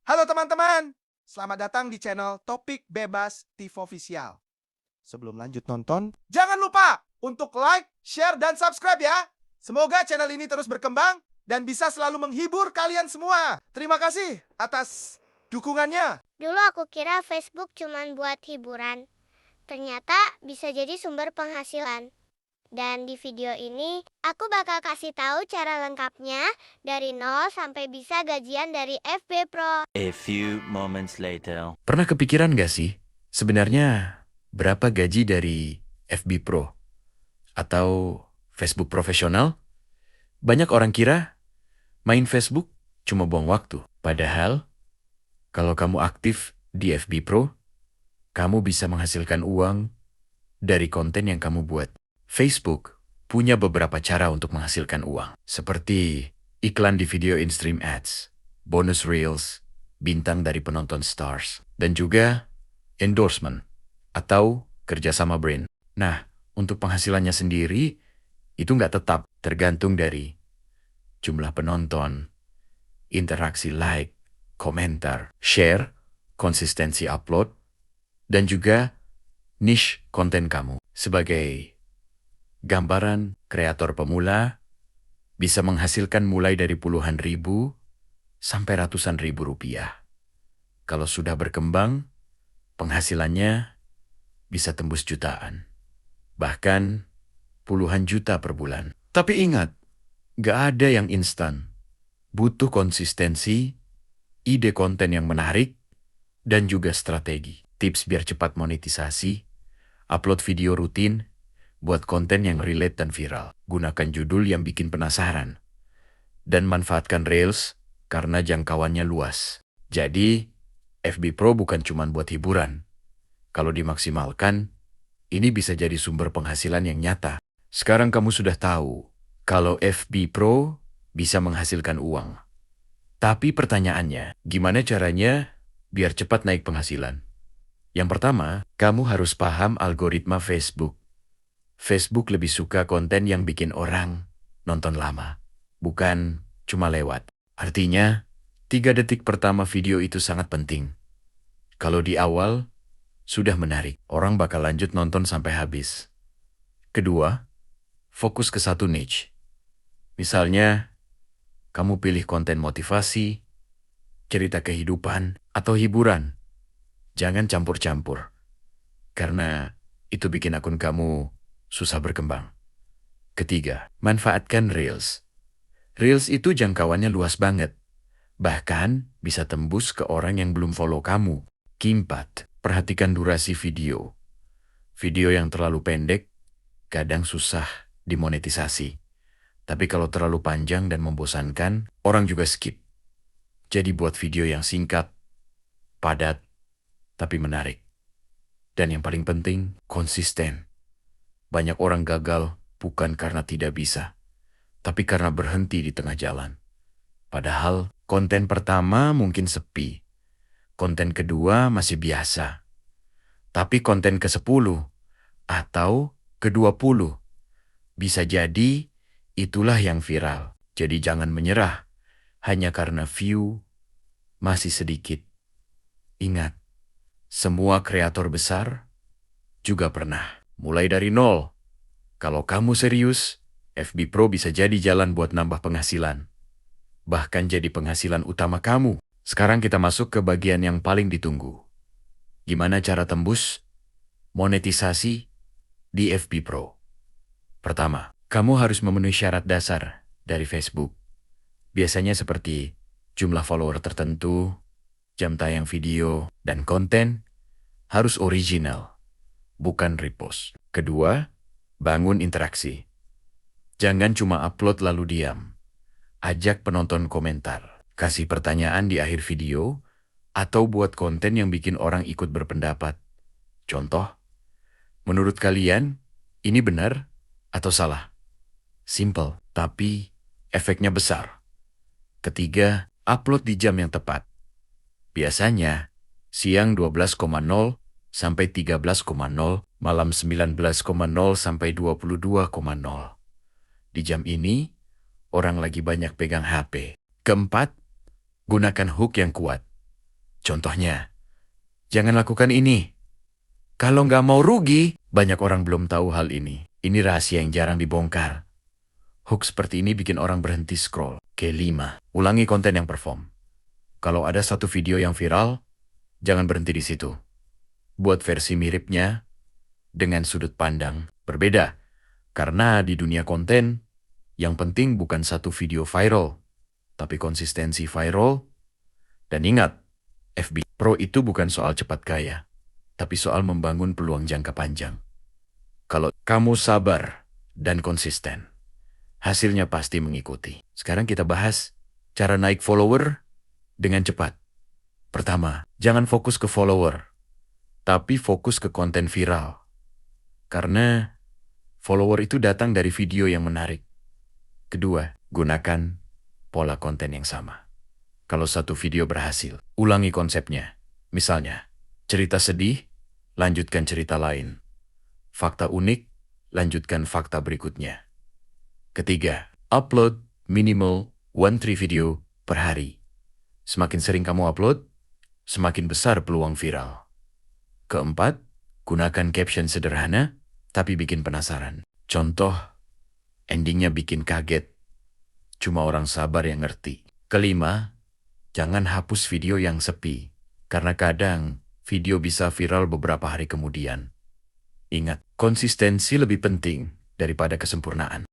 Halo teman-teman, selamat datang di channel Topik Bebas TV Official. Sebelum lanjut nonton, jangan lupa untuk like, share, dan subscribe ya. Semoga channel ini terus berkembang dan bisa selalu menghibur kalian semua. Terima kasih atas dukungannya. Dulu aku kira Facebook cuma buat hiburan. Ternyata bisa jadi sumber penghasilan. Dan di video ini, aku bakal kasih tahu cara lengkapnya dari nol sampai bisa gajian dari FB Pro. A few moments later. Pernah kepikiran gak sih, sebenarnya berapa gaji dari FB Pro atau Facebook profesional? Banyak orang kira main Facebook cuma buang waktu. Padahal, kalau kamu aktif di FB Pro, kamu bisa menghasilkan uang dari konten yang kamu buat. Facebook punya beberapa cara untuk menghasilkan uang, seperti iklan di video in-stream ads, bonus reels, bintang dari penonton stars, dan juga endorsement atau kerjasama brand. Nah, untuk penghasilannya sendiri, itu nggak tetap, tergantung dari jumlah penonton, interaksi like, komentar, share, konsistensi upload, dan juga niche konten kamu. Sebagai gambaran, kreator pemula bisa menghasilkan mulai dari puluhan ribu sampai ratusan ribu rupiah. Kalau sudah berkembang, penghasilannya bisa tembus jutaan, bahkan puluhan juta per bulan. Tapi ingat, gak ada yang instan. Butuh konsistensi, ide konten yang menarik, dan juga strategi. Tips biar cepat monetisasi, upload video rutin, buat konten yang relate dan viral. Gunakan judul yang bikin penasaran. Dan manfaatkan Reels karena jangkauannya luas. Jadi, FB Pro bukan cuma buat hiburan. Kalau dimaksimalkan, ini bisa jadi sumber penghasilan yang nyata. Sekarang kamu sudah tahu kalau FB Pro bisa menghasilkan uang. Tapi pertanyaannya, gimana caranya biar cepat naik penghasilan? Yang pertama, kamu harus paham algoritma Facebook. Facebook lebih suka konten yang bikin orang nonton lama, bukan cuma lewat. Artinya, 3 detik pertama video itu sangat penting. Kalau di awal, sudah menarik, orang bakal lanjut nonton sampai habis. Kedua, fokus ke satu niche. Misalnya, kamu pilih konten motivasi, cerita kehidupan, atau hiburan. Jangan campur-campur, karena itu bikin akun kamu susah berkembang. Ketiga, manfaatkan Reels. Reels itu jangkauannya luas banget. Bahkan bisa tembus ke orang yang belum follow kamu. Keempat, perhatikan durasi video. Video yang terlalu pendek kadang susah dimonetisasi. Tapi kalau terlalu panjang dan membosankan, orang juga skip. Jadi buat video yang singkat, padat, tapi menarik. Dan yang paling penting, konsisten. Banyak orang gagal bukan karena tidak bisa, tapi karena berhenti di tengah jalan. Padahal konten pertama mungkin sepi, konten kedua masih biasa, tapi konten ke-10 atau ke-20 bisa jadi itulah yang viral. Jadi jangan menyerah hanya karena view masih sedikit. Ingat, semua kreator besar juga pernah mulai dari nol. Kalau kamu serius, FB Pro bisa jadi jalan buat nambah penghasilan. Bahkan jadi penghasilan utama kamu. Sekarang kita masuk ke bagian yang paling ditunggu. Gimana cara tembus monetisasi di FB Pro? Pertama, kamu harus memenuhi syarat dasar dari Facebook. Biasanya seperti jumlah follower tertentu, jam tayang video, dan konten harus original, bukan repost. Kedua, bangun interaksi. Jangan cuma upload lalu diam. Ajak penonton komentar, kasih pertanyaan di akhir video, atau buat konten yang bikin orang ikut berpendapat. Contoh, menurut kalian ini benar atau salah? Simple, tapi efeknya besar. Ketiga, upload di jam yang tepat. Biasanya, siang 12.00 sampai 13.00, malam 19.00 sampai 22.00. Di jam ini, orang lagi banyak pegang HP. Keempat, gunakan hook yang kuat. Contohnya, jangan lakukan ini. Kalau nggak mau rugi, banyak orang belum tahu hal ini. Ini rahasia yang jarang dibongkar. Hook seperti ini bikin orang berhenti scroll. Kelima, ulangi konten yang perform. Kalau ada satu video yang viral, jangan berhenti di situ. Buat versi miripnya dengan sudut pandang berbeda. Karena di dunia konten, yang penting bukan satu video viral, tapi konsistensi viral. Dan ingat, FB Pro itu bukan soal cepat kaya, tapi soal membangun peluang jangka panjang. Kalau kamu sabar dan konsisten, hasilnya pasti mengikuti. Sekarang kita bahas cara naik follower dengan cepat. Pertama, jangan fokus ke follower, tapi fokus ke konten viral. Karena follower itu datang dari video yang menarik. Kedua, gunakan pola konten yang sama. Kalau satu video berhasil, ulangi konsepnya. Misalnya, cerita sedih, lanjutkan cerita lain. Fakta unik, lanjutkan fakta berikutnya. Ketiga, upload minimal 1-3 video per hari. Semakin sering kamu upload, semakin besar peluang viral. Keempat, gunakan caption sederhana, tapi bikin penasaran. Contoh, endingnya bikin kaget. Cuma orang sabar yang ngerti. Kelima, jangan hapus video yang sepi, karena kadang video bisa viral beberapa hari kemudian. Ingat, konsistensi lebih penting daripada kesempurnaan.